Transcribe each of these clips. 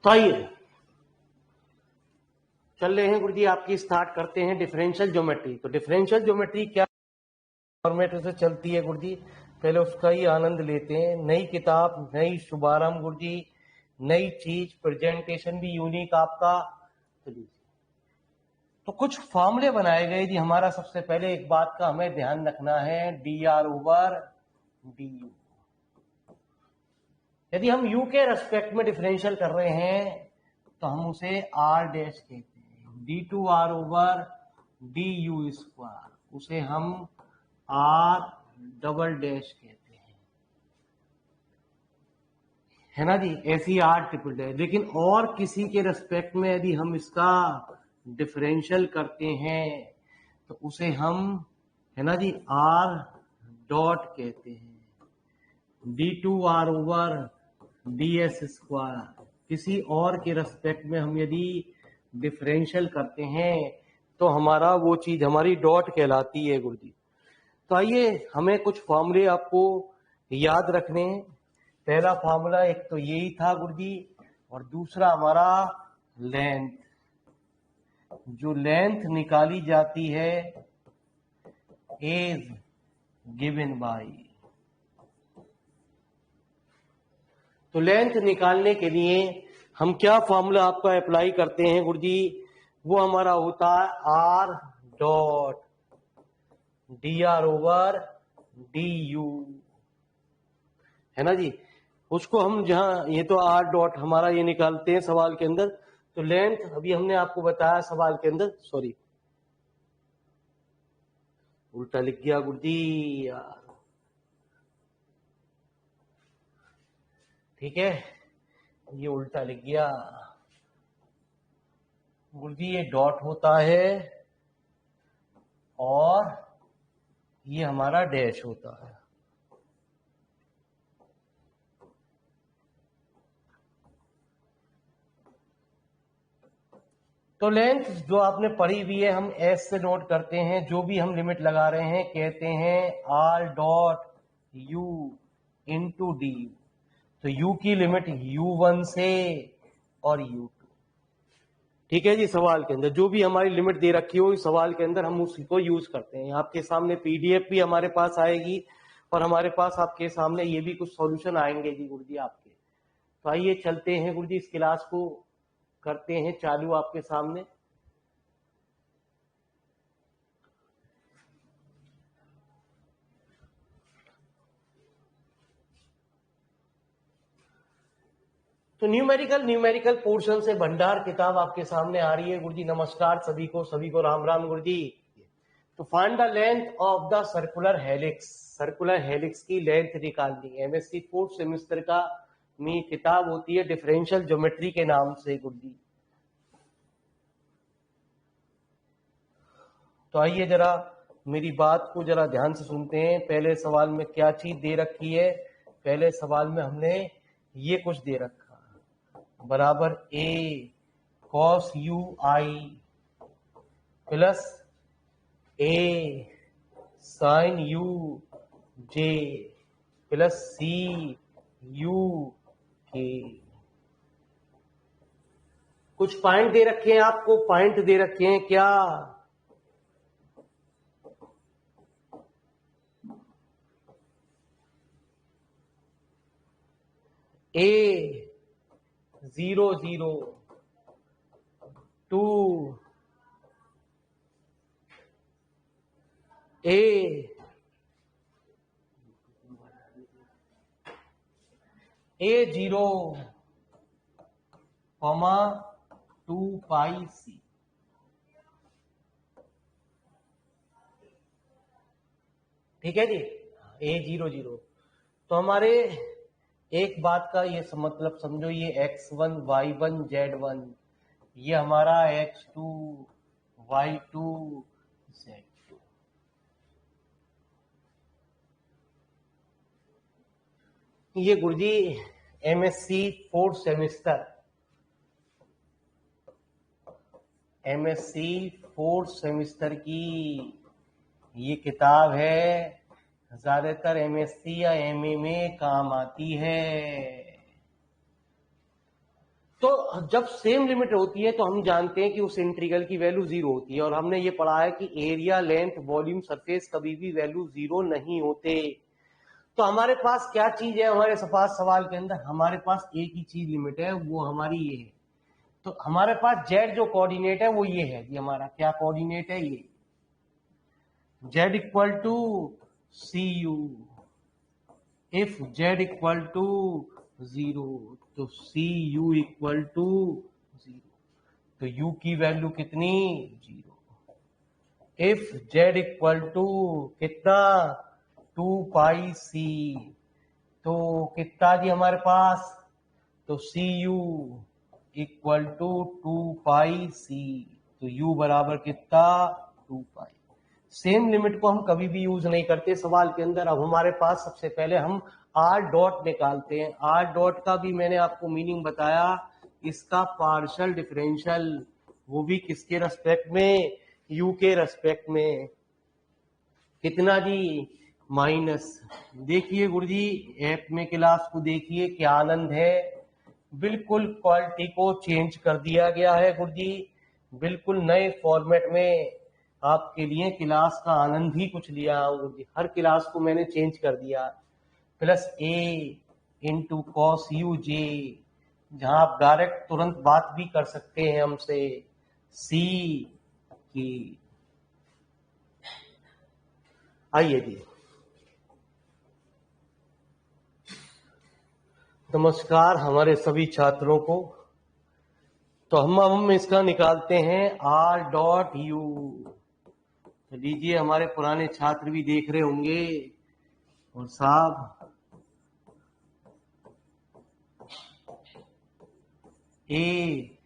तो आइए चल रहे हैं गुरुजी, आपकी स्टार्ट करते हैं डिफरेंशियल ज्योमेट्री। तो डिफरेंशियल ज्योमेट्री क्या फॉर्मेट से चलती है गुरुजी, पहले उसका ही आनंद लेते हैं। नई किताब, नई शुभारंभ गुरुजी, नई चीज, प्रेजेंटेशन भी यूनिक आपका। तो कुछ फॉर्मूले बनाए गए जी। हमारा सबसे पहले एक बात का हमें ध्यान रखना है, D R over d you. यदि हम u के रेस्पेक्ट में डिफरेंशियल कर रहे हैं तो हम उसे r डैश कहते हैं। D two r over d u square, उसे हम r डबल डैश कहते हैं, है ना जी। ऐसी r ट्रिपल डैश। लेकिन और किसी के रेस्पेक्ट में यदि हम इसका डिफरेंशियल करते हैं तो उसे हम, है ना जी, r डॉट कहते हैं। D two r over d s square, किसी और के रेस्पेक्ट में हम यदि डिफरेंशियल करते हैं तो हमारा वो चीज हमारी डॉट कहलाती है गुरुजी। तो आइए हमें कुछ फॉर्मूले आपको याद रखने हैं। पहला फॉर्मूला एक तो यही था गुरुजी, और दूसरा हमारा लेंथ। जो लेंथ निकाली जाती है इज गिवन बाय। तो लेंथ निकालने के लिए हम क्या फॉर्मूला आपका अप्लाई करते हैं गुरुजी, वो हमारा होता है r dot D R over d you, है ना जी। उसको हम जहां, ये तो आर डॉट हमारा ये निकालते हैं सवाल के अंदर। तो लेंथ अभी हमने आपको बताया सवाल के अंदर, सॉरी उल्टा लिख गया गुरुजी यार, ठीक है, ये उल्टा लिख गया गुरुजी। ये डॉट होता है और ये हमारा डैश होता है। तो लेंथ जो आपने पढ़ी हुई है हम एस से नोट करते हैं। जो भी हम लिमिट लगा रहे हैं कहते हैं are dot u into D you. तो यू की लिमिट u1 से और u2, ठीक है जी। सवाल के अंदर जो भी हमारी लिमिट दे रखी हो, इस सवाल के अंदर हम उसी को यूज करते हैं। आपके सामने पीडीएफ भी हमारे पास आएगी और हमारे पास आपके सामने ये भी कुछ सॉल्यूशन आएंगे जी गुरुजी आपके। तो आइए चलते हैं गुरुजी, इस क्लास को करते हैं चालू आपके सामने। तो न्यूमेरिकल पोर्शन से भंडार किताब आपके सामने आ रही है गुरुजी। नमस्कार सभी को राम राम गुरुजी। तो find the length of the circular helix. Circular helix की लेंथ निकालनी। एमएससी फोर्थ सेमेस्टर का में किताब होती है डिफरेंशियल ज्योमेट्री के नाम से गुरुजी। तो आइए जरा मेरी बात को जरा ध्यान से सुनते हैं। पहले सवाल में क्या चीज दे रखी है। पहले सवाल में हमने ये कुछ दे रखा बराबर a cos u i plus a sine u j plus c u k. कुछ पॉइंट दे रखे हैं आपको, पॉइंट दे रखे हैं क्या, ए 0 0 2 ए 0 2 पाई सी। ठीक है जी, A0 0। तो हमारे एक बात का ये मतलब समझो, ये x1 y1 z1, ये हमारा x2 y2 z2। ये गुरुजी MSc fourth semester, MSc fourth semester की ये किताब है। ज्यादातर एमएससी या एमए में काम आती है। तो जब सेम लिमिट होती है तो हम जानते हैं कि उस इंटीग्रल की वैल्यू 0 होती है, और हमने ये पढ़ा है कि एरिया, लेंथ, वॉल्यूम, सरफेस कभी भी वैल्यू 0 नहीं होते। तो हमारे पास क्या चीज है हमारे सवाल के अंदर? हमारे पास एक ही चीज लिमिट है, वो हमारी ये है। तो हमारे पास जेड जो कोऑर्डिनेट है वो ये है, ये हमारा क्या कोऑर्डिनेट है? ये z equal to c u. If z equal to 0 तो सी यू इक्वल टू 0। तो u की वैल्यू कितनी? 0। इफ जेड इक्वल टू कितना? 2 पाई सी। तो कितना जी हमारे पास? तो सी यू इक्वल टू 2 पाई सी। तो u बराबर कितना? 2 पाई। सेम लिमिट को हम कभी भी यूज नहीं करते सवाल के अंदर। अब हमारे पास सबसे पहले हम आर डॉट निकालते हैं। आर डॉट का भी मैंने आपको मीनिंग बताया, इसका पार्शियल डिफरेंशियल, वो भी किसके रेस्पेक्ट में? यू के रेस्पेक्ट में। कितना जी? माइनस। देखिए गुरुजी, ऐप में क्लास को देखिए क्या आनंद है, बिल्कुल क्वालिटी को चेंज कर दिया गया है गुरुजी, बिल्कुल नए फॉर्मेट में आपके लिए क्लास का आनंद ही कुछ लिया गुरुजी। हर क्लास को मैंने चेंज कर दिया। प्लस ए इंटू कॉस यू जे, जहां आप डायरेक्ट तुरंत बात भी कर सकते हैं हमसे। सी की, आइए जी, नमस्कार हमारे सभी छात्रों को। तो हम इसका निकालते हैं आर डॉट यू। तो लीजिए, हमारे पुराने छात्र भी देख रहे होंगे। और साहब, ए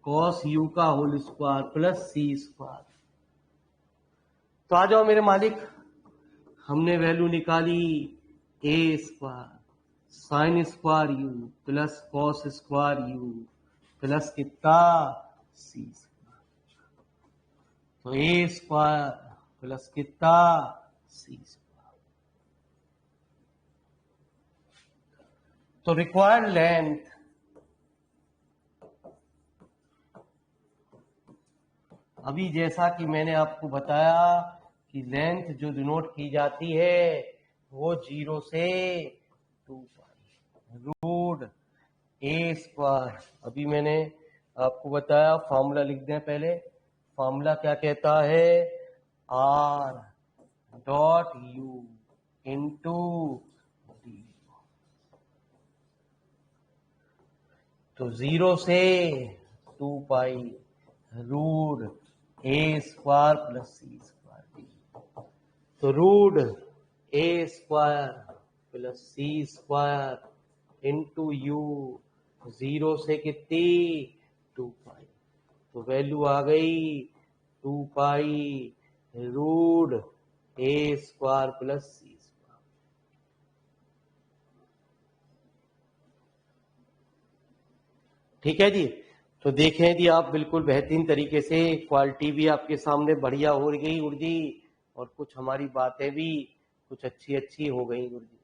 कॉस यू का whole square plus c square. तो आ जाओ मेरे मालिक, हमने वैल्यू निकाली a square sine square u plus cos square u plus कितना? C square. तो ए स्क्वायर प्लस कितना? C square. तो रिक्वायर्ड लेंथ, अभी जैसा कि मैंने आपको बताया कि लेंथ जो डिनोट की जाती है वो 0 से 2 पाई रूट ए स्क्वायर। अभी मैंने आपको बताया, फॉर्मूला लिख दें पहले। फॉर्मूला क्या कहता है? R dot u into d. तो 0 से 2 pi root a square plus c square. तो root a square plus c square into u, 0 से कितनी? 2 पाई। तो वैल्यू आ गई 2 pi root a square plus c square. ठीक है जी। तो देखें जी, आप बिल्कुल बेहतरीन तरीके से क्वालिटी भी आपके सामने बढ़िया हो गई गुरुजी, और कुछ हमारी बातें भी कुछ अच्छी अच्छी हो गई गुरुजी।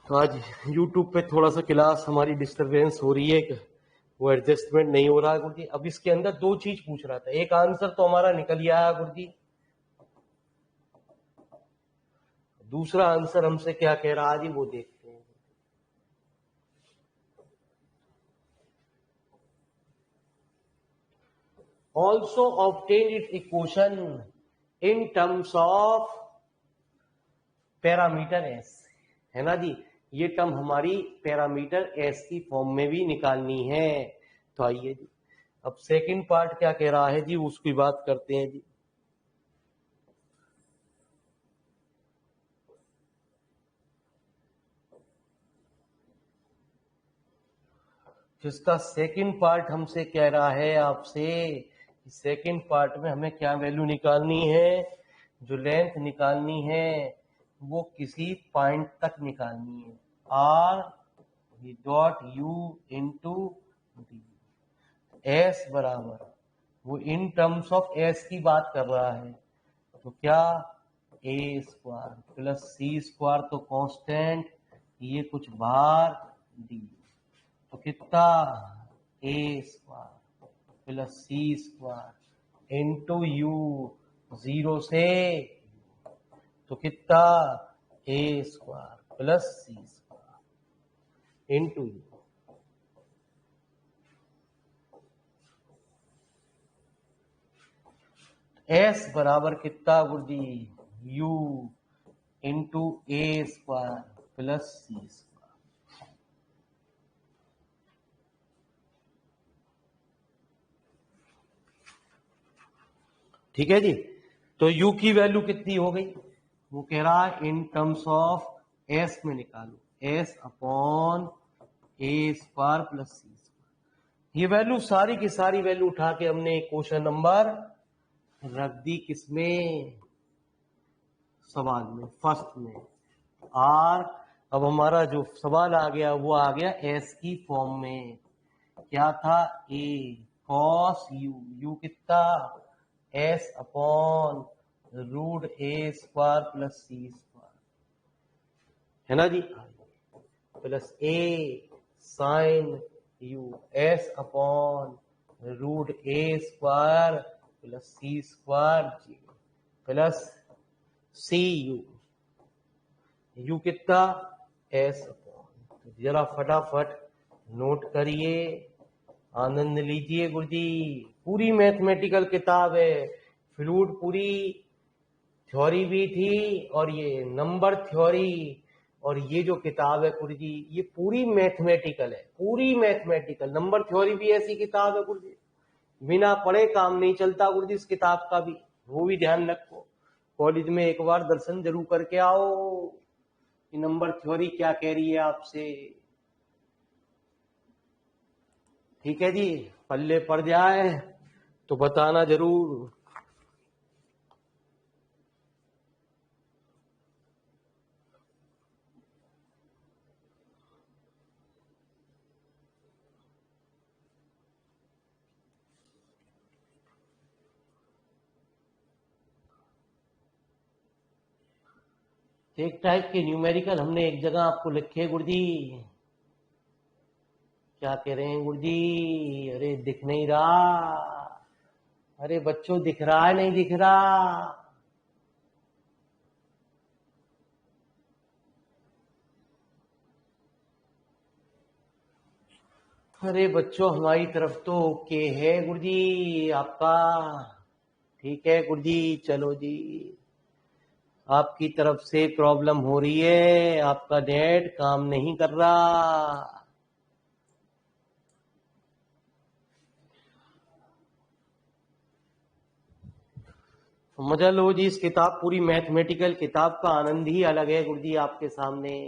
तो आज YouTube पे थोड़ा सा क्लास हमारी डिस्टरबेंस हो रही है, वो एडजस्टमेंट नहीं हो रहा है गुरुजी। अब इसके अंदर दो चीज पूछ रहा था, एक आंसर तो हमारा निकल ही आया गुरुजी, दूसरा आंसर हमसे क्या कह रहा है जी वो देखते हैं। Also obtain it's equation in terms of parameter S, है ना जी। ये टर्म हमारी पैरामीटर एस की फॉर्म में भी निकालनी है। तो आइए जी, अब सेकंड पार्ट क्या कह रहा है जी, उसकी बात करते हैं जी। जिसका सेकंड पार्ट हमसे कह रहा है आपसे, सेकंड पार्ट में हमें क्या वैल्यू निकालनी है? जो लेंथ निकालनी है वो किसी पॉइंट तक निकालनी है। R dot u into D, S बराबर, वो इन टर्म्स ऑफ एस की बात कर रहा है। तो क्या a square plus c square तो कांस्टेंट, ये कुछ बार डी, तो कितना a square plus c square into u, zero से तो कितना a square plus c square into u. S बराबर कितना गुरुजी, u into a square plus c square. ठीक है जी। तो u की वैल्यू कितनी हो गई, वो कह रहा है इन टर्म्स ऑफ s में निकालो, s upon a square plus c square. ये वैल्यू सारी की सारी वैल्यू उठा के हमने क्वेश्चन नंबर रख दी, किसमें, सवाल में, फर्स्ट में। और अब हमारा जो सवाल आ गया वो आ गया एस की फॉर्म में। क्या था, ए कॉस यू, यू कितना s upon root a square plus c square, है ना जी, plus a sine u, s upon root a square plus c square जी, प्लस सी यू, यू कितना एस अपॉन। जरा फटाफट नोट करिए, आनंद लीजिए गुरुजी। पूरी मैथमेटिकल किताब है, फ्लूइड पूरी थ्योरी भी थी और ये नंबर थ्योरी, और ये जो किताब है गुरुजी ये पूरी मैथमेटिकल है, पूरी मैथमेटिकल। नंबर थ्योरी भी ऐसी किताब है गुरुजी, बिना पढ़े काम नहीं चलता गुरुजी इस किताब का भी, वो भी ध्यान रखो। कॉलेज में एक बार दर्शन जरूर करके आओ कि नंबर थ्योरी क्या कह रही है आपसे। ठीक है जी, पल्ले पड़ जाए तो बताना जरूर। एक टाइप के न्यूमेरिकल हमने एक जगह आपको लिखे गुरुजी, क्या कह रहे हैं गुरुजी, अरे दिख नहीं रहा, अरे बच्चों दिख रहा है नहीं दिख रहा, अरे बच्चों हमारी तरफ तो ओके है गुरुजी आपका, ठीक है गुरुजी, चलो जी। आपकी तरफ से प्रॉब्लम हो रही है, आपका नेट काम नहीं कर रहा। मजा लो जी, इस किताब, पूरी मैथमेटिकल किताब का आनंद ही अलग है गुरुजी आपके सामने।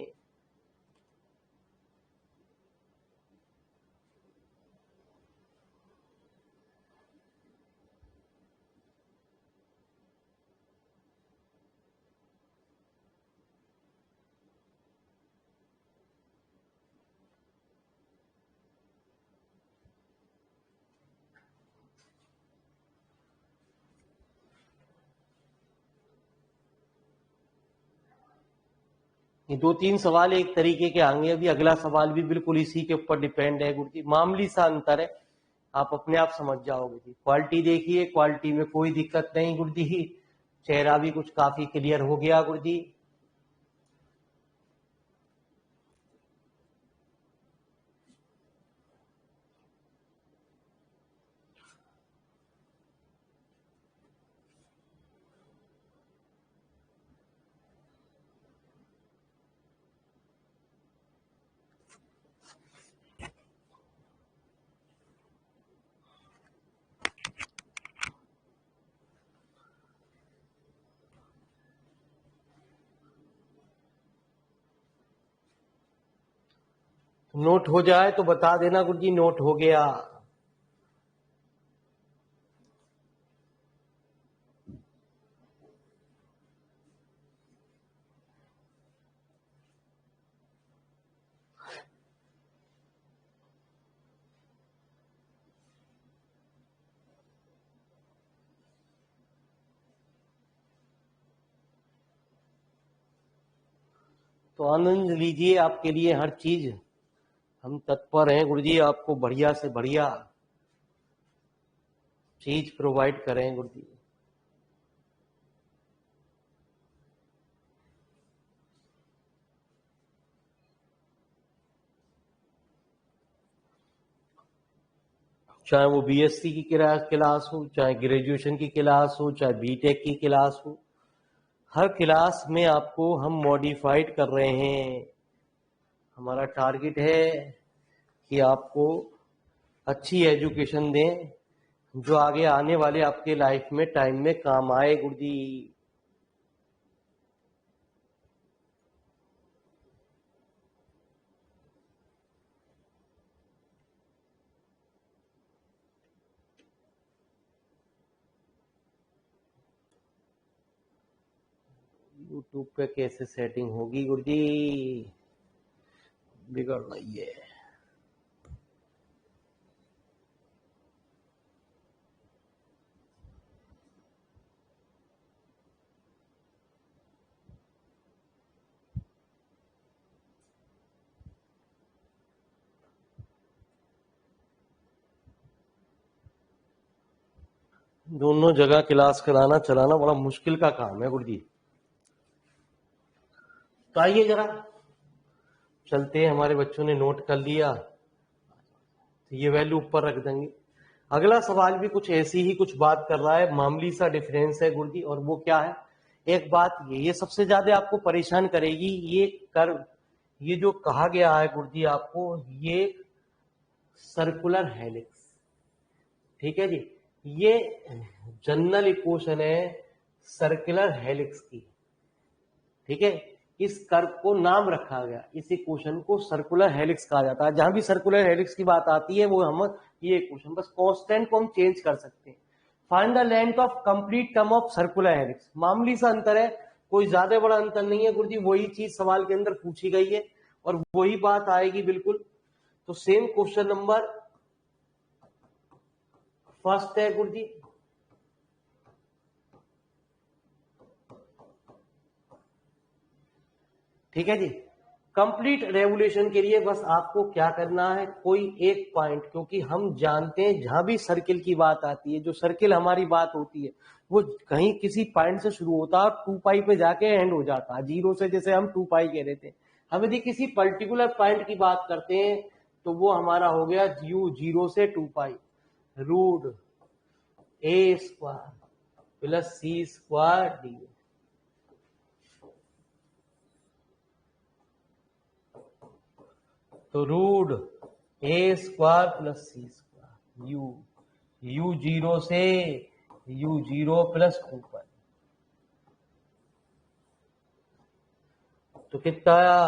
ये दो तीन सवाल एक तरीके के आएंगे, अभी अगला सवाल भी बिल्कुल इसी के ऊपर डिपेंड है गुरुजी, मामूली सा अंतर है, आप अपने आप समझ जाओगे जी। क्वालिटी देखिए, क्वालिटी में कोई दिक्कत नहीं गुरुजी, चेहरा भी कुछ काफी क्लियर हो गया गुरुजी। नोट हो जाए तो बता देना गुरुजी, नोट हो गया। तो आनंद लीजिए, आपके लिए हर चीज हम तत्पर हैं गुरुजी, आपको बढ़िया से बढ़िया चीज प्रोवाइड करें गुरुजी। चाहे वो बीएससी की क्लास हो, चाहे ग्रेजुएशन की क्लास हो, चाहे बीटेक की क्लास हो, हर क्लास में आपको हम मॉडिफाइड कर रहे हैं। हमारा टारगेट है कि आपको अच्छी एजुकेशन दें जो आगे आने वाले आपके लाइफ में टाइम में काम आए गुरुजी। यूट्यूब पे कैसे सेटिंग होगी गुरुजी, बिगड़ रही है। दोनों जगह क्लास कराना चलाना बड़ा मुश्किल का काम है गुरुजी। तो आइए जरा चलते हैं, हमारे बच्चों ने नोट कर लिया तो ये वैल्यू ऊपर रख देंगे। अगला सवाल भी कुछ ऐसी ही कुछ बात कर रहा है, मामूली सा डिफरेंस है गुरुजी। और वो क्या है, एक बात ये सबसे ज्यादा आपको परेशान करेगी, ये कर्व, ये जो कहा गया है गुरुजी आपको, ये सर्कुलर हेलिक्स, ठीक है जी, ये जनरल इक्वेशन है सर्कुलर हेलिक्स की, ठीक है। इस कर्व को नाम रखा गया, इस इक्वेशन को सर्कुलर हेलिक्स कहा जाता है। जहां भी सर्कुलर हेलिक्स की बात आती है वो हम ये इक्वेशन, बस कांस्टेंट को हम चेंज कर सकते हैं। Find the length of complete term of circular helix, मामूली सा अंतर है, कोई ज्यादा बड़ा अंतर नहीं है गुरुजी, वही चीज सवाल के अंदर पूछी गई है और वही बात आएगी बिल्कुल। तो सेम क्वेश्चन नंबर फर्स्ट है गुरुजी, ठीक है जी। कंप्लीट रेवोल्यूशन के लिए बस आपको क्या करना है, कोई एक पॉइंट, क्योंकि हम जानते हैं जहां भी सर्किल की बात आती है, जो सर्किल हमारी बात होती है वो कहीं किसी पॉइंट से शुरू होता है और 2 पाई पे जाके एंड हो जाता है, जीरो से, जैसे हम 2 पाई कह रहे थे। हम यदि किसी पर्टिकुलर पॉइंट की बात करते हैं तो वो हमारा हो गया यू, जीरो से 2 pi root a square plus c square d. तो root a square plus c square u, u zero से यू जीरो प्लस 2 पाई, तो कितना आया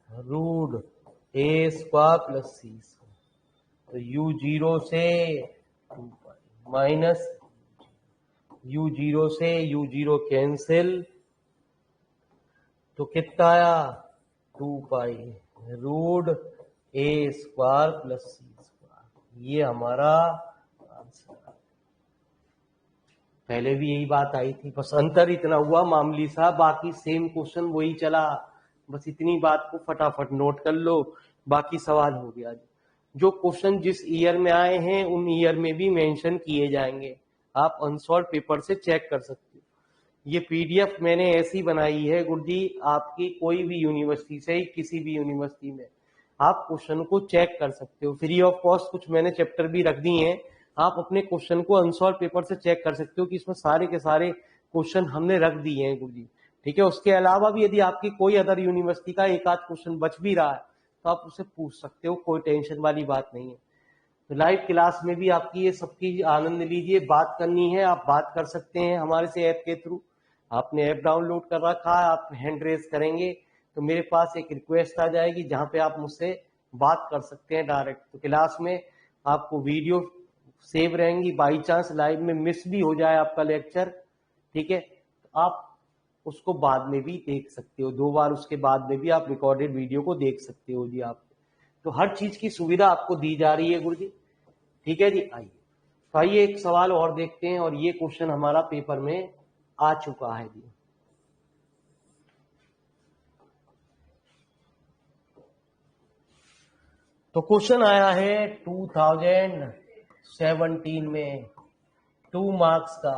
root a square plus c square, तो यू जीरो से 2 pi minus u zero से u zero cancel, तो कितना आया 2 pi root a square plus c square. ये हमारा आंसर। पहले भी यही बात आई थी, बस अंतर इतना हुआ मामूली सा, बाकी सेम क्वेश्चन वही चला, बस इतनी बात को फटाफट नोट कर लो, बाकी सवाल हो गया। जो क्वेश्चन जिस ईयर में आए हैं उन ईयर में भी मेंशन किए जाएंगे, आप अनसॉल्व पेपर से चेक कर सकते हो। ये पीडीएफ मैंने ऐसी बनाई है गुरुजी, आपकी कोई भी यूनिवर्सिटी से, किसी भी यूनिवर्सिटी में आप क्वेश्चन को चेक कर सकते हो फ्री ऑफ कॉस्ट। कुछ मैंने चैप्टर भी रख दिए हैं, आप अपने क्वेश्चन को अनसॉल्व पेपर से चेक कर सकते हो कि इसमें सारे के सारे क्वेश्चन हमने रख दिए हैं गुरुजी, ठीक है। उसके अलावा भी यदि आपकी कोई अदर यूनिवर्सिटी का एक आध क्वेश्चन बच भी रहा है तो आप उसे पूछ सकते हो, कोई टेंशन वाली बात नहीं है। तो लाइव क्लास में भी आपकी ये सबकी आनंद लीजिए, बात करनी है आप बात कर सकते हैं हमारे से ऐप के थ्रू। आपने ऐप डाउनलोड कर रखा है, आप हैंड रेज करेंगे तो मेरे पास एक रिक्वेस्ट आ जाएगी जहां पे आप मुझसे बात कर सकते हैं डायरेक्ट। तो क्लास में आपको वीडियो सेव रहेंगी, बाई चांस लाइव में मिस भी हो जाए आपका लेक्चर, ठीक है, तो आप उसको बाद में भी देख सकते हो, 2 बार उसके बाद में भी आप रिकॉर्डेड वीडियो को देख सकते हो जी आप। तो हर चीज की सुविधा आपको दी जा रही है गुरुजी, ठीक है जी। आइए तो आइए एक सवाल और देखते हैं, और ये क्वेश्चन हमारा पेपर में आ चुका है जी। तो क्वेश्चन आया है 2017 में 2 मार्क्स का।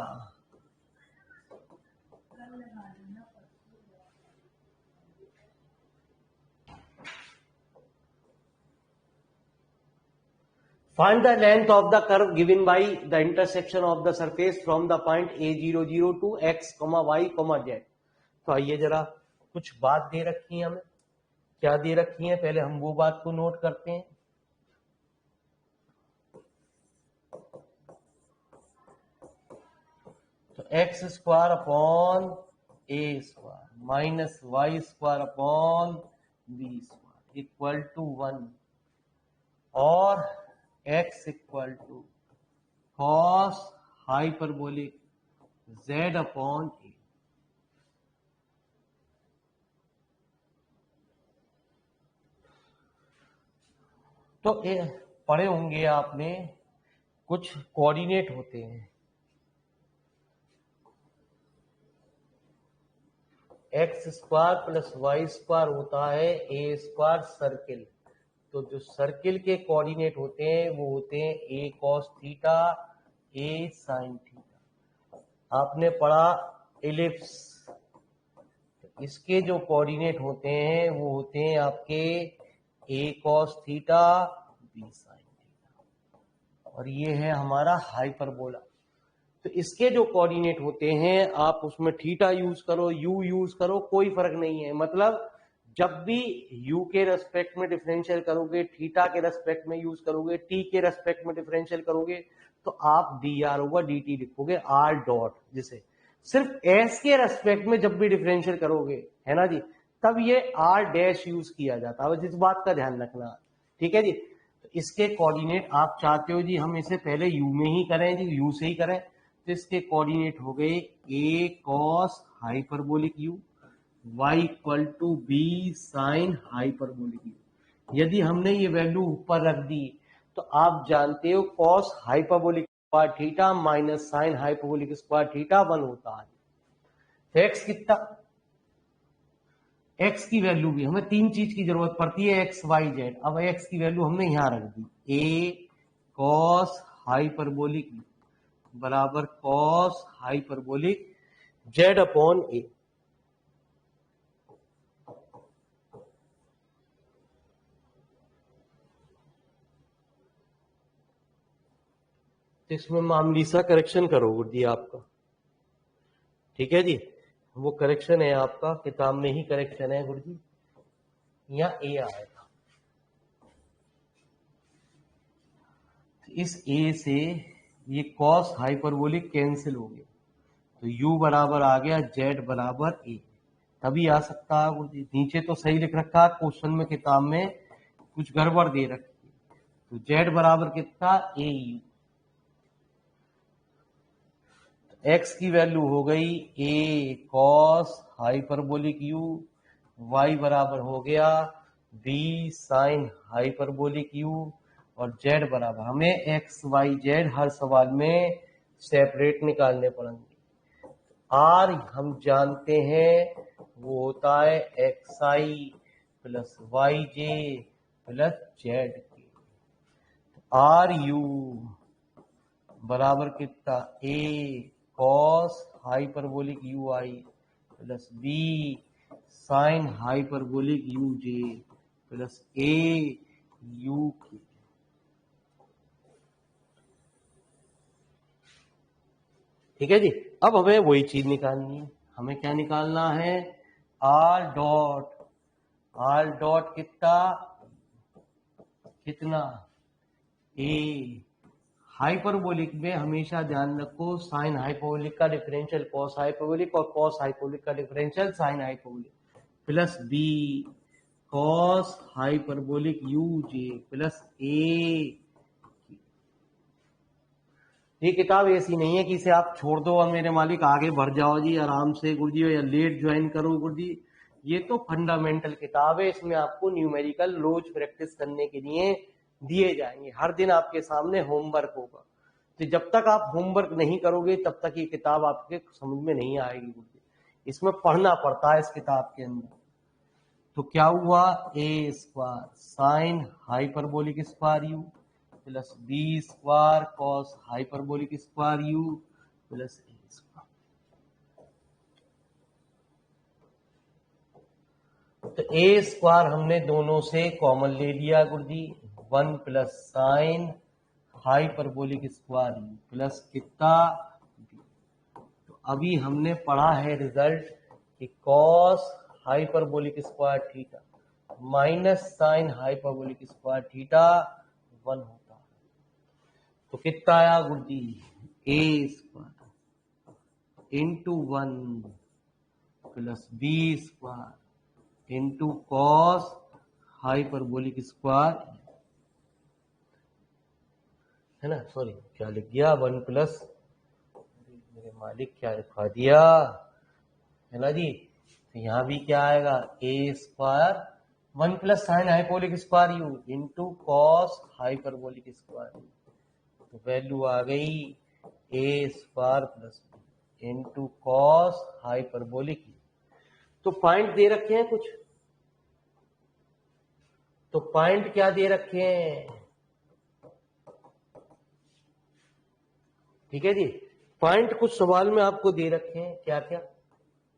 Find the length of the curve given by the intersection of the surface from the point A00 to x, y, z। तो आइए जरा कुछ बात दे रखी है हमें, क्या दे रखी है पहले हम वो बात को नोट करते हैं। तो x square upon a square minus y square upon b square equal to 1 और x equal to cos hyperbolic z upon a. तो पढ़े होंगे आपने कुछ कोऑर्डिनेट होते हैं, x square plus y square होता है ए स्क्वायर सर्किल। तो जो सर्किल के कोऑर्डिनेट होते हैं वो होते हैं ए कॉस थीटा ए साइन थीटा। आपने पढ़ा एलिप्स, इसके जो कोऑर्डिनेट होते हैं वो होते हैं आपके a cos theta b sine theta, और ये है हमारा हाइपरबोला। तो इसके जो कोऑर्डिनेट होते हैं आप उसमें थीटा यूज करो, यू यूज करो, कोई फर्क नहीं है। मतलब जब भी u के रेस्पेक्ट में डिफरेंशियल करोगे, थीटा के रेस्पेक्ट में यूज करोगे, t के रेस्पेक्ट में डिफरेंशियल करोगे, तो आप dr होगा dt लिखोगे r डॉट, जिसे सिर्फ s के रेस्पेक्ट में जब भी डिफरेंशियल करोगे, है ना जी, तब ये r डैश यूज किया जाता है। इस बात का ध्यान रखना, ठीक है जी। तो इसके कोऑर्डिनेट आप चाहते हो जी हम इसे पहले u में ही करें जी, u से ही करें, तो इसके कोऑर्डिनेट हो गए a cos hyperbolic u y equal to b sine hyperbolic u। यदि हमने ये वैल्यू ऊपर रख दी तो आप जानते हो cos hyperbolic square theta minus sine hyperbolic square theta 1 होता है। तो एक्स कितना, एक्स की वैल्यू भी हमें तीन चीज की जरूरत पड़ती है, एक्स वाई जेड। अब एक्स की वैल्यू हमने यहां रख दी, ए कॉस हाइपरबोलिक बराबर कॉस हाइपरबोलिक जेड अपॉन ए। इसमें मामूली सा करेक्शन करो गुरुजी आपका, ठीक है जी। वो करेक्शन है आपका, किताब में ही करेक्शन है गुरुजी, यहाँ ए आएगा। इस ए से ये कॉस हाइपरबोलिक कैंसिल हो गया, तो u बराबर आ गया z बराबर ए। तभी आ सकता है गुरुजी, नीचे तो सही लिख रखा है, क्वेश्चन में किताब में कुछ गड़बड़ दे रखी है। तो z बराबर कितना ए यू, x की वैल्यू हो गई a cos hyperbolic u, y बराबर हो गया b साइन हाइपरबोलिक u, और z बराबर हमें x y z हर सवाल में सेपरेट निकालने पड़ेंगे। r हम जानते हैं वो होता है xi plus yj plus z k. R u बराबर कितना a cos hyperbolic u i plus b sine hyperbolic u j plus a u k. ठीक है जी। अब हमें वही चीज निकालनी है, हमें क्या निकालना है, आर डॉट, आर डॉट कितना कितना ए। हाइपरबोलिक में हमेशा ध्यान रखो साइन हाइपरबोलिक का डिफरेंशियल कॉस हाइपरबोलिक और कॉस हाइपरबोलिक का differential sine hyperbolic plus b cos hyperbolic u j plus a. ये किताब ऐसी नहीं है कि इसे आप छोड़ दो और मेरे मालिक आगे बढ़ जाओ जी आराम से गुरुजी, या लेट ज्वाइन करो गुरुजी। ये तो फंडामेंटल किताब है, इसमें आपको न्यूमेरिकल रोज प्रैक्टिस करने के लिए दिए जाएंगे। हर दिन आपके सामने होमवर्क होगा, तो जब तक आप होमवर्क नहीं करोगे तब तक ये किताब आपके समझ में नहीं आएगी गुरुजी। इसमें पढ़ना पड़ता है इस किताब के अंदर। तो क्या हुआ, a square sine hyperbolic square u plus b square cos hyperbolic square u plus a square. तो ए स्क्वायर हमने दोनों से कॉमन ले लिया गुरुजी, 1 plus sine hyperbolic square u plus कितना बी। तो अभी हमने पढ़ा है रिजल्ट कि cos hyperbolic square theta minus sine hyperbolic square theta 1 होता है। तो कितना आया गुरुजी, a square into 1 plus b square into cos hyperbolic square, है ना, सॉरी क्या लिख दिया, 1 प्लस, मेरे मालिक क्या लिखा दिया, है ना जी। तो यहां भी क्या आएगा, a square 1 plus sine hyperbolic square u into cos hyperbolic square u. तो वैल्यू आ गई a square plus into cos hyperbolic u. तो पॉइंट दे रखे हैं कुछ, तो पॉइंट क्या दे रखे हैं, ठीक है जी। पॉइंट कुछ सवाल में आपको दे रखे हैं, क्या क्या,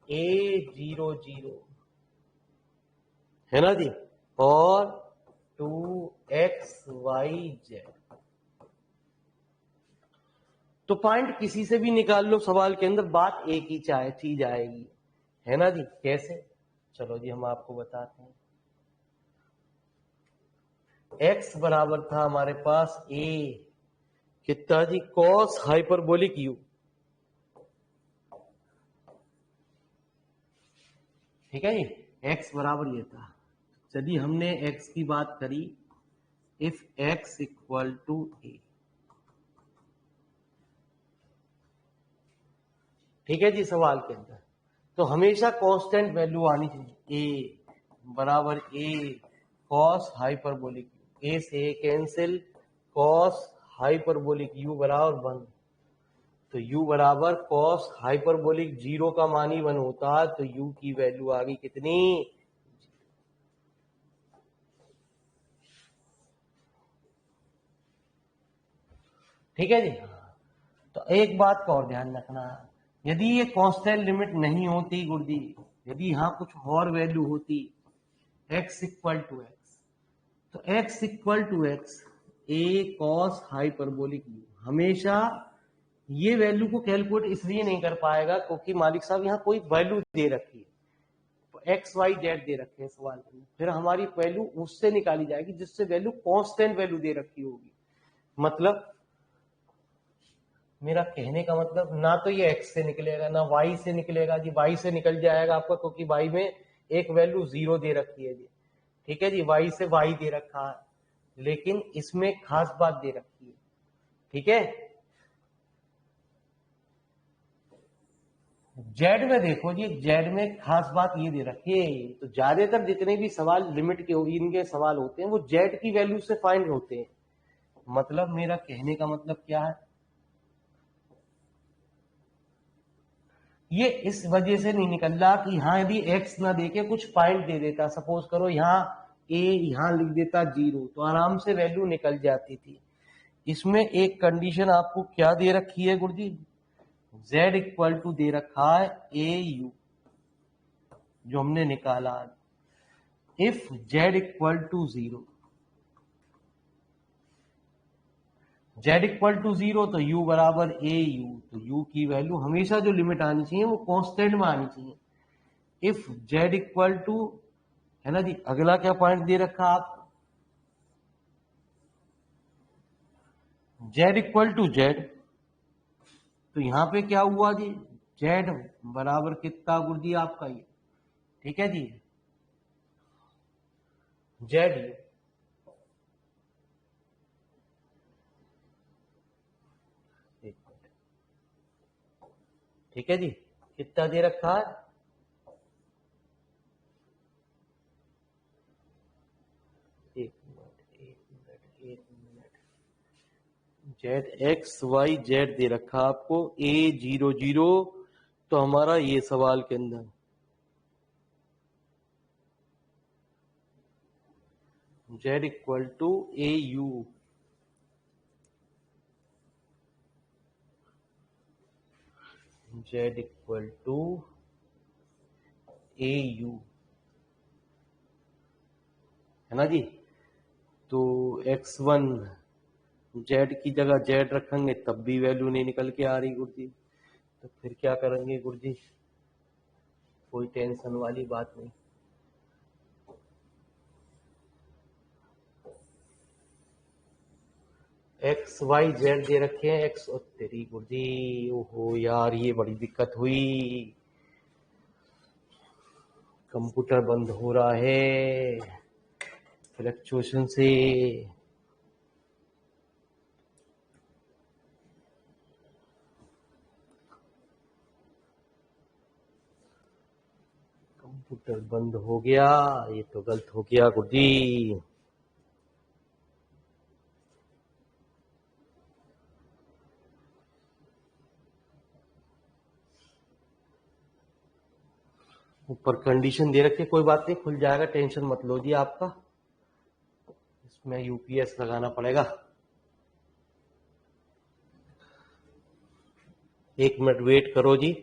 A00 है ना जी, और 2xyz। तो पॉइंट किसी से भी निकाल लो सवाल के अंदर, बात एक ही चाहे चीज आएगी, है ना जी। कैसे, चलो जी हम आपको बताते हैं। x बराबर था हमारे पास a कितना जी, कॉस हाइपरबोलिक u, ठीक है जी, x बराबर ये था। यदि हमने x की बात करी, if x equal to a, ठीक है जी, सवाल के अंदर तो हमेशा कांस्टेंट वैल्यू आनी चाहिए, a बराबर a cos hyperbolic u, a से a cancel, cos hyperbolic u बराबर 1। तो u बराबर कॉस हाइपरबोलिक 0 का मान ही 1 होता है, तो u की वैल्यू आ गई कितनी, ठीक है जी। तो एक बात का और ध्यान रखना, यदि ये कांस्टेंट लिमिट नहीं होती गुरुजी, यदि यहां कुछ और वैल्यू होती, x इक्वल टू एक्स, तो x equal to x a cos hyperbolic u, हमेशा ये वैल्यू को कैलकुलेट इसलिए नहीं कर पाएगा क्योंकि मालिक साहब यहाँ कोई वैल्यू दे रखी है, एक्स वाई जेड दे रखे हैं सवाल में, फिर हमारी वैल्यू उससे निकाली जाएगी जिससे वैल्यू कांस्टेंट वैल्यू दे रखी होगी। मतलब मेरा कहने का मतलब, ना तो ये x से निकलेगा ना y से निकलेगा जी, y से निकल जाएगा आपका क्योंकि y में एक वैल्यू 0 दे रखी है जी, ठीक है जी, y से y दे रखा है, लेकिन इसमें खास बात दे रखी है, ठीक है। जेड में देखो जी, जेड में खास बात ये दे रखी है, तो ज्यादातर जितने भी सवाल लिमिट के इनके सवाल होते हैं वो जेड की वैल्यू से फाइंड होते हैं। मतलब मेरा कहने का मतलब क्या है, ये इस वजह से नहीं निकल रहा कि यहां यदि x ना देके कुछ पॉइंट दे देता, सपोज करो यहाँ a यहां लिख देता 0, तो आराम से वैल्यू निकल जाती थी। इसमें एक कंडीशन आपको क्या दे रखी है गुरुजी, z इक्वल टू दे रखा है au, जो हमने निकाला, इफ z equal to 0, z equal to 0 तो u बराबर ए यू, तो u की वैल्यू हमेशा जो लिमिट आनी चाहिए वो कांस्टेंट में आनी चाहिए। इफ z इक्वल टू, है ना जी, अगला क्या पॉइंट दे रखा आप, z इक्वल टू z, तो यहां पे क्या हुआ जी, z बराबर कितना गुरुजी आपका ये, ठीक है जी, z, ठीक है जी, कितना दे रखा है, एक minute, z x y z दे रखा आपको A00, तो हमारा ये सवाल के अंदर z equal to a u, z equal to a u, है ना जी। तो x1 जेड की जगह जेड रखेंगे तब भी वैल्यू नहीं निकल के आ रही गुरुजी, तो फिर क्या करेंगे गुरुजी? कोई टेंशन वाली बात नहीं। एक्स वाई जेड दे रखे हैं, एक्स और तेरी गुरुजी, ओहो यार ये बड़ी दिक्कत हुई, कंप्यूटर बंद हो रहा है फ्लक्चुएशन से। कंप्यूटर बंद हो गया, ये तो गलत हो गया गुरुजी। ऊपर कंडीशन दे रखी है, कोई बात नहीं, खुल जाएगा, टेंशन मत लो जी आपका। इसमें यूपीएस लगाना पड़ेगा। 1 मिनट वेट करो जी।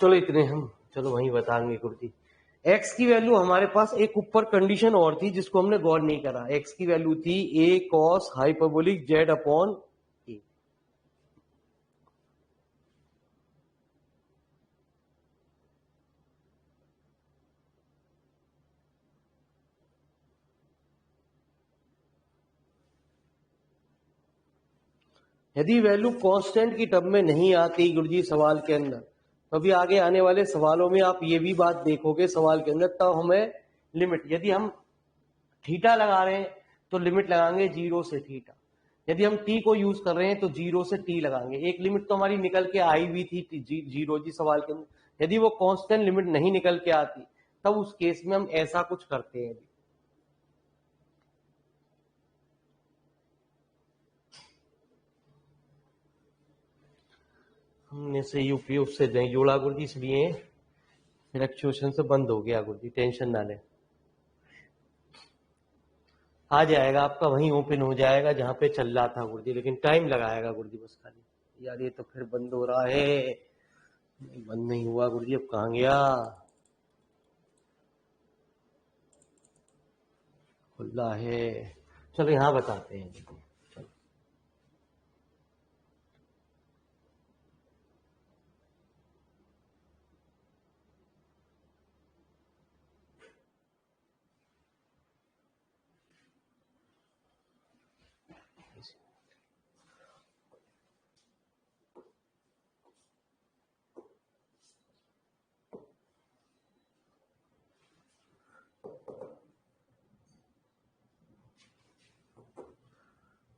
चलो इतने हम चलो वहीं बताएंगे गुरुजी। एक्स की वैल्यू हमारे पास एक ऊपर कंडीशन और थी जिसको हमने गौर नहीं करा। एक्स की वैल्यू थी ए कॉस हाइपरबोलिक जेड अपॉन ए। यदि वैल्यू कांस्टेंट की टर्म में नहीं आती गुरुजी सवाल के अंदर, तो अभी आगे आने वाले सवालों में आप ये भी बात देखोगे सवाल के अंदर, तब हमें लिमिट, यदि हम थीटा लगा रहे हैं तो लिमिट लगाएंगे 0 से थीटा। यदि हम टी को यूज कर रहे हैं तो 0 से टी लगाएंगे। एक लिमिट तो हमारी निकल के आई भी थी 0 जी सवाल के अंदर। यदि वो कांस्टेंट लिमिट नहीं निकल के आती तब उस केस में हम ऐसा कुछ करते हैं। हमने से यूपी उससे नहीं जोड़ा गुरुजी, इसलिए फ्लक्चुएशन से बंद हो गया गुरुजी, टेंशन ना लें। आ जाएगा आपका, वहीं ओपन हो जाएगा जहां पे चल रहा था गुरुजी, लेकिन टाइम लगाएगा गुरुजी बस खाली। यार ये तो फिर बंद हो रहा है, बंद नहीं हुआ गुरुजी, अब कहाँ गया? खुला है, चलो यहाँ बताते हैं। चलो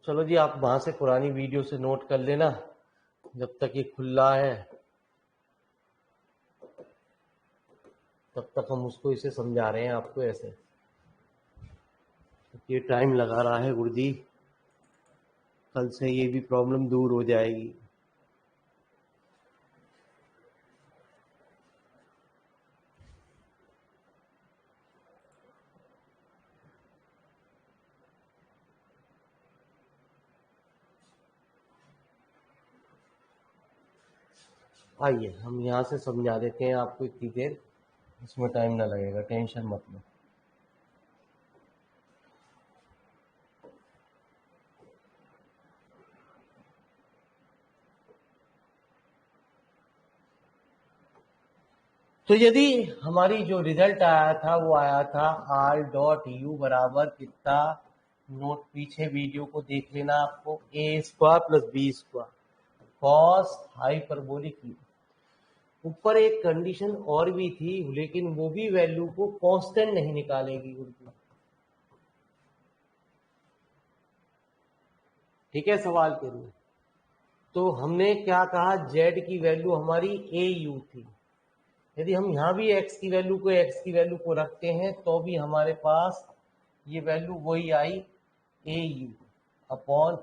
चलो जी, आप वहां से पुरानी वीडियो से नोट कर लेना जब तक ये खुला है, तब तक हम उसको इसे समझा रहे हैं आपको ऐसे। ये टाइम लगा रहा है गुरुजी, कल से ये भी प्रॉब्लम दूर हो जाएगी। आइए हम यहाँ से समझा देते हैं आपको इतनी देर, इसमें टाइम ना लगेगा, टेंशन मत लो। तो यदि हमारी जो रिजल्ट आया था वो आया था आर डॉट यू बराबर कितना, नोट पीछे वीडियो को देख लेना आपको, a square plus b square cos hyperbolic u. ऊपर एक कंडीशन और भी थी, लेकिन वो भी वैल्यू को कांस्टेंट नहीं निकालेगी गुरुजी। ठीक है सवाल के लिए। तो हमने क्या कहा, जेड की वैल्यू हमारी ए यू थी। यदि हम यहाँ भी एक्स की वैल्यू को रखते हैं तो भी हमारे पास ये वैल्यू वही आई ए यू अपॉन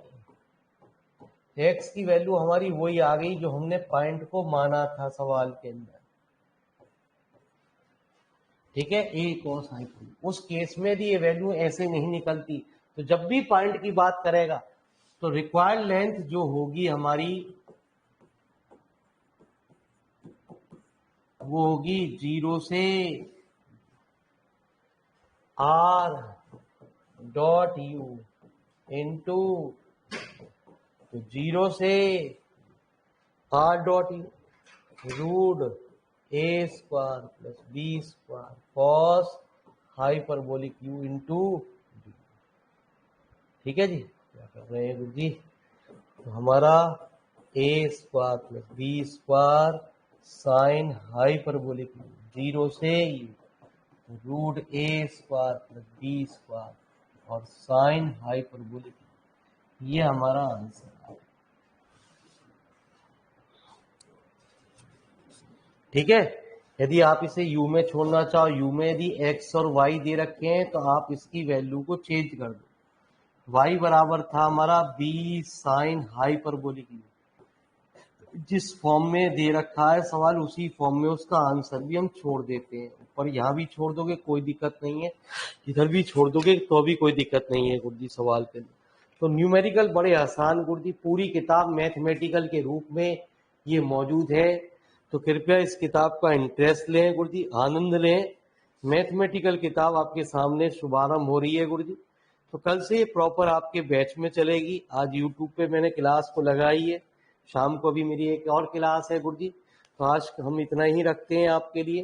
एक्स की वैल्यू हमारी वही आ गई जो हमने पॉइंट को माना था सवाल के अंदर, ठीक है, ए कॉस हाइपोटेन्यूज। उस केस में भी ये वैल्यू ऐसे नहीं निकलती, तो जब भी पॉइंट की बात करेगा तो रिक्वायर्ड लेंथ जो होगी हमारी वो होगी 0 से आर डॉट यू इंटू 0 से r dot u root a square plus b square cos hyperbolic u into d. ठीक है जी, क्या कर रहे हैं गुरु जी, तो हमारा a square plus b square sine hyperbolic u 0 से u root a square plus b square और साइन हाइपरबोलिक, ये हमारा आंसर है। ठीक है, यदि आप इसे u में छोड़ना चाहो, u में यदि x और y दे रखे हैं तो आप इसकी वैल्यू को चेंज कर दो। y बराबर था हमारा b साइन हाइपरबोलिक u, जिस फॉर्म में दे रखा है सवाल उसी फॉर्म में उसका आंसर भी हम छोड़ देते हैं। ऊपर यहाँ भी छोड़ दोगे कोई दिक्कत नहीं है, इधर भी छोड़ दोगे तो भी कोई दिक्कत नहीं है गुरु जी सवाल के लिए। तो न्यूमेरिकल बड़े आसान गुरु जी, पूरी किताब मैथमेटिकल के रूप में ये मौजूद है, तो कृपया इस किताब का इंटरेस्ट लें गुरु जी, आनंद लें। मैथमेटिकल किताब आपके सामने शुभारंभ हो रही है गुरु जी, तो कल से ये प्रॉपर आपके बैच में चलेगी। आज यूट्यूब पे मैंने क्लास को लगाई है, शाम को भी मेरी एक और क्लास है गुरु जी, तो आज हम इतना ही रखते हैं आपके लिए।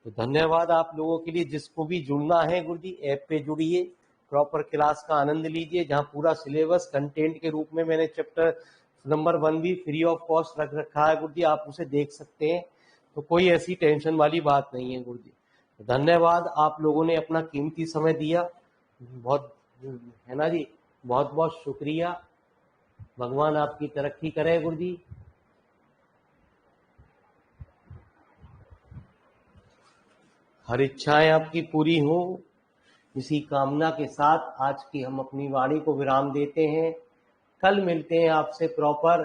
तो धन्यवाद आप लोगों के लिए, जिसको भी जुड़ना है गुरु जी ऐप पे जुड़िए, प्रॉपर क्लास का आनंद लीजिए, जहाँ पूरा सिलेबस कंटेंट के रूप में मैंने चैप्टर नंबर 1 भी फ्री ऑफ कॉस्ट रख रखा है गुरु जी, आप उसे देख सकते हैं, तो कोई ऐसी टेंशन वाली बात नहीं है गुरु जी। तो धन्यवाद, आप लोगों ने अपना कीमती समय दिया, बहुत है ना जी, बहुत बहुत शुक्रिया। भगवान आपकी तरक्की करे गुरु जी। हर इच्छाएं आपकी पूरी हो, इसी कामना के साथ आज की हम अपनी वाणी को विराम देते हैं। कल मिलते हैं आपसे प्रॉपर